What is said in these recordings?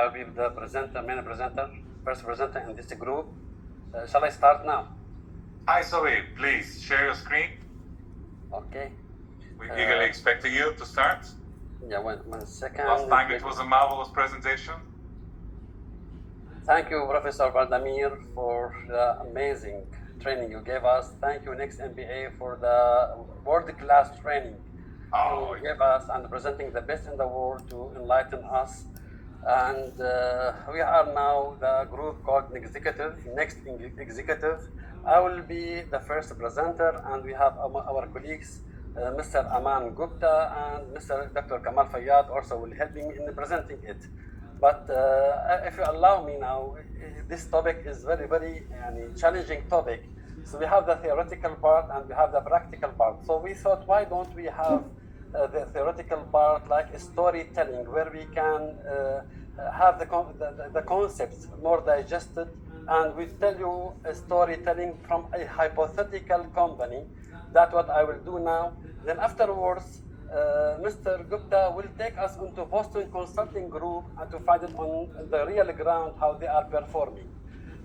I'll be the main presenter, first presenter in this group. Shall I start now? Hi, Soby. Please share your screen. Okay. We're eagerly expecting you to start. Yeah, one second. Last time it was a marvelous presentation. Thank you, Professor Valdamir, for the amazing training you gave us. Thank you, Next MBA, for the world-class training you gave us and presenting the best in the world to enlighten us. And we are now the group called Next Executive. I will be the first presenter, and we have our colleagues, Mr. Aman Gupta and Mr. Dr. Kamal Fayyad also will help me in presenting it. But if you allow me now, this topic is very, very challenging topic. So we have the theoretical part and we have the practical part. So we thought, why don't we have the theoretical part like storytelling, where we can have the concepts more digested, and we tell you a storytelling from a hypothetical company. That's what I will do now. Then afterwards, Mr. Gupta will take us into Boston Consulting Group and to find it on the real ground how they are performing.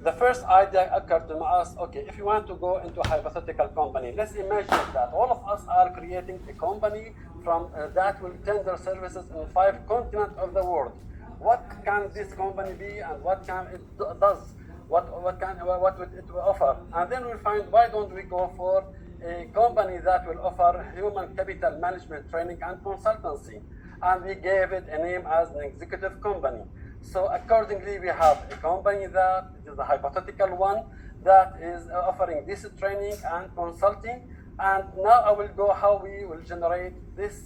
The first idea occurred to us, okay, if you want to go into a hypothetical company, let's imagine that all of us are creating a company from that will tender services in 5 continents of the world. What can this company be and what can it does? What would it offer? And then we'll find, why don't we go for a company that will offer human capital management training and consultancy? And we gave it a name as an executive company. So accordingly, we have a company that is a hypothetical one that is offering this training and consulting. And now I will go how we will generate this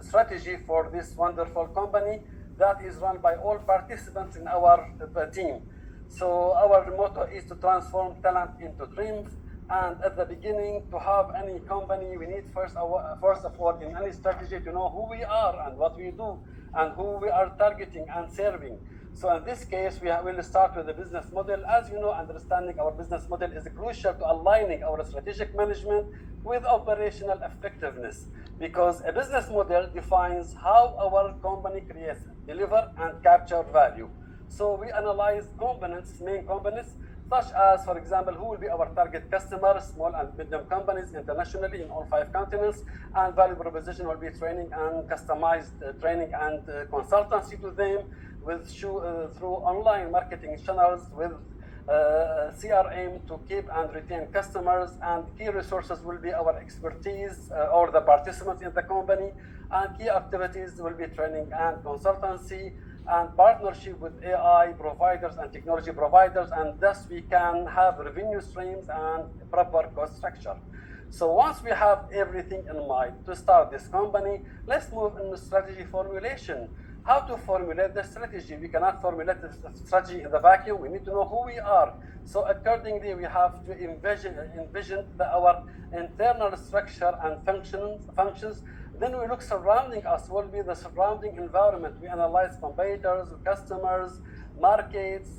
strategy for this wonderful company that is run by all participants in our team. So our motto is to transform talent into dreams. And at the beginning, to have any company, we need first of all, in any strategy, to know who we are and what we do and who we are targeting and serving. So in this case, we will start with the business model. As you know, understanding our business model is crucial to aligning our strategic management with operational effectiveness, because a business model defines how our company creates, deliver, and capture value. So we analyze main components, such as, for example, who will be our target customers, small and medium companies internationally in all 5 continents, and value proposition will be training and customized training and consultancy to them through online marketing channels with CRM to keep and retain customers, and key resources will be our expertise or the participants in the company, and key activities will be training and consultancy and partnership with AI providers and technology providers, and thus we can have revenue streams and proper cost structure. So once we have everything in mind to start this company, let's move into strategy formulation. How to formulate the strategy? We cannot formulate the strategy in the vacuum. We need to know who we are. So accordingly, we have to envision our internal structure and functions. Then we look surrounding us. What will be the surrounding environment? We analyze competitors, customers, markets,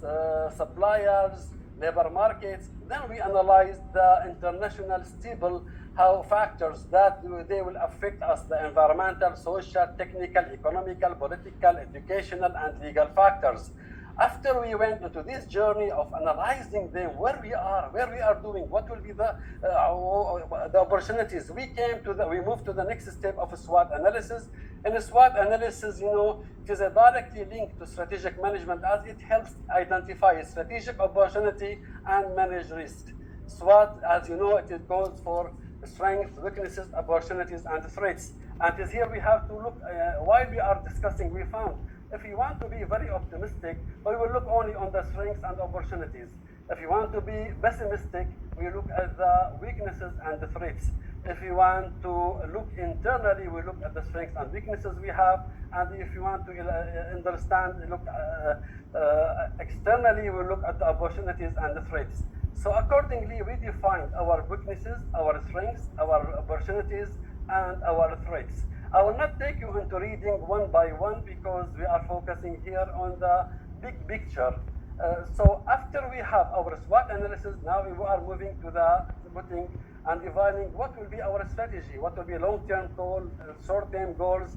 suppliers, labor markets. Then we analyze the international stable, how factors that they will affect us, the environmental, social, technical, economical, political, educational, and legal factors. After we went into this journey of analyzing them, where we are doing, what will be the opportunities, we moved to the next step of SWOT analysis. In a SWOT analysis, it is a directly linked to strategic management, as it helps identify strategic opportunity and manage risk. SWOT, as you know, it goes for strengths, weaknesses, opportunities, and threats. And it is here we have to look, while we are discussing, we found, if you want to be very optimistic, we will look only on the strengths and opportunities. If you want to be pessimistic, we look at the weaknesses and the threats. If you want to look internally, we look at the strengths and weaknesses we have. And if you want to understand, externally, we look at the opportunities and the threats. So accordingly, we defined our weaknesses, our strengths, our opportunities, and our threats. I will not take you into reading one by one because we are focusing here on the big picture. So after we have our SWOT analysis, now we are moving to the putting and defining what will be our strategy, what will be long-term goal, short-term goals,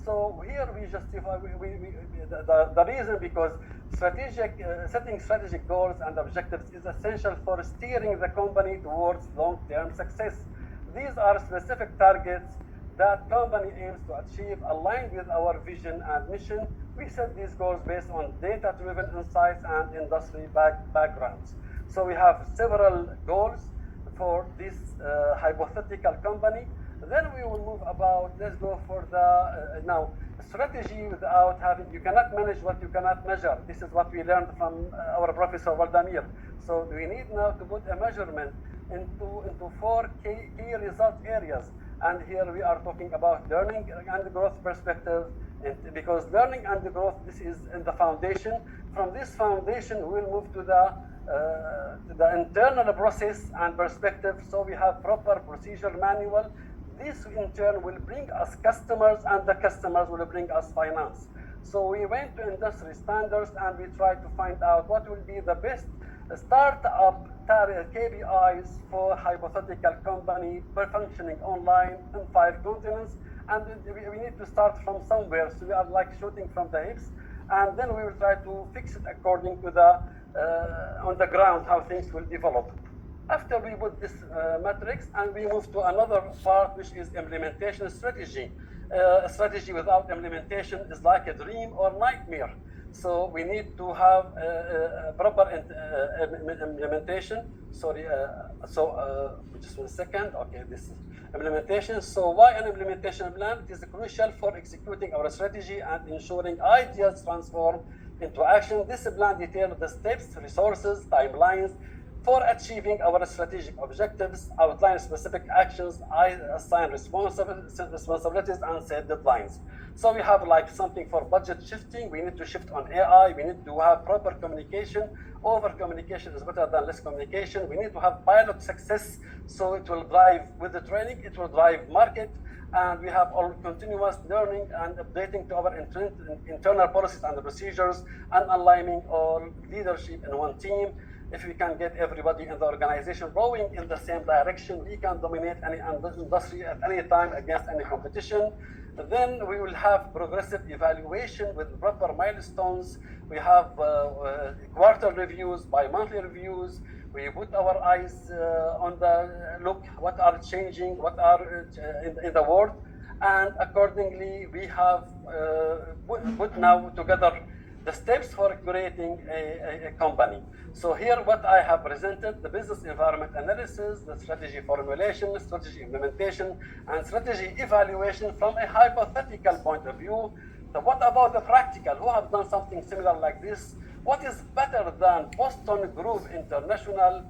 So here we justify the reason because setting strategic goals and objectives is essential for steering the company towards long-term success. These are specific targets that company aims to achieve aligned with our vision and mission. We set these goals based on data-driven insights and industry backgrounds. So we have several goals for this hypothetical company. Then we will move about, let's go for the, now, strategy without having, you cannot manage what you cannot measure. This is what we learned from our Professor Waldamir. So we need now to put a measurement into four key result areas. And here we are talking about learning and growth perspective, because learning and growth, this is in the foundation. From this foundation, we'll move to the internal process and perspective. So we have proper procedure manual. This in turn will bring us customers, and the customers will bring us finance. So we went to industry standards and we tried to find out what will be the best startup KPIs for hypothetical company functioning online in 5 continents. And we need to start from somewhere. So we are like shooting from the hips, and then we will try to fix it according to the on the ground how things will develop. After we put this matrix, and we move to another part, which is implementation strategy. A strategy without implementation is like a dream or nightmare. So we need to have a proper implementation. Sorry, just 1 second. Okay, this is implementation. So why an implementation plan? It is crucial for executing our strategy and ensuring ideas transform into action. This plan details the steps, resources, timelines for achieving our strategic objectives, outline specific actions, assign responsibilities, and set deadlines. So we have like something for budget shifting. We need to shift on AI. We need to have proper communication. Over communication is better than less communication. We need to have pilot success. So it will drive with the training, it will drive market. And we have all continuous learning and updating to our internal policies and procedures, and aligning all leadership in one team. If we can get everybody in the organization rowing in the same direction, we can dominate any industry at any time against any competition. Then we will have progressive evaluation with proper milestones. We have quarter reviews, bi-monthly reviews. We put our eyes on the look, what are changing, what are in the world. And accordingly, we have put now together the steps for creating a company. So here what I have presented, the business environment analysis, the strategy formulation, strategy implementation, and strategy evaluation from a hypothetical point of view. So what about the practical? Who have done something similar like this? What is better than Boston Group International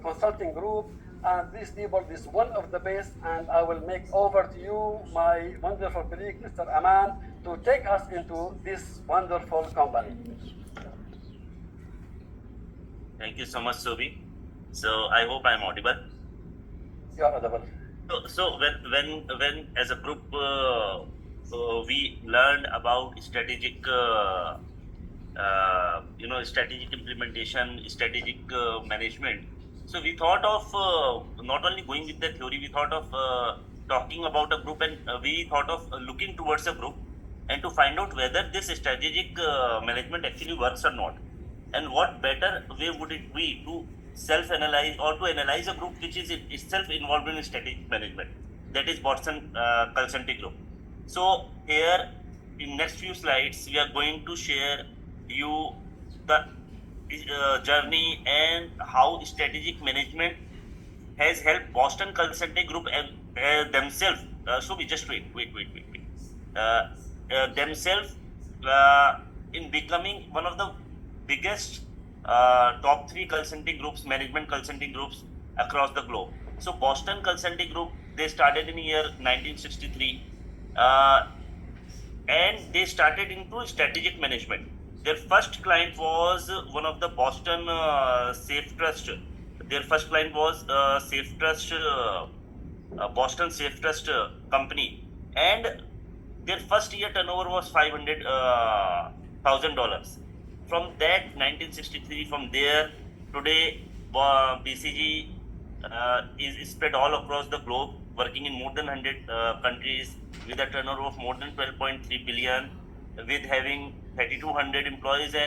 Consulting Group? And these people is one of the best, and I will make over to you my wonderful colleague, Mr. Aman, to take us into this wonderful company. Thank you so much, Soby. So I hope I'm audible. You are audible. So when as a group we learned about strategic, strategic implementation, strategic management. So we thought of not only going with the theory, we thought of talking about a group, and we thought of looking towards a group and to find out whether this strategic management actually works or not. And what better way would it be to self-analyze or to analyze a group which is itself involved in strategic management, that is Boston Consulting Group. So here in next few slides, we are going to share you the journey and how strategic management has helped Boston Consulting Group and themselves. So we just wait. Themselves in becoming one of the biggest top 3 consulting groups, management consulting groups across the globe. So Boston Consulting Group, they started in year 1963, and they started into strategic management. Their first client was one of the Boston Safe Trust. Their first client was Safe Trust, Boston Safe Trust company, and their first year turnover was $500,000. From that 1963, from there today BCG is spread all across the globe, working in more than 100 countries with a turnover of more than 12.3 billion, with having 3,200 employees and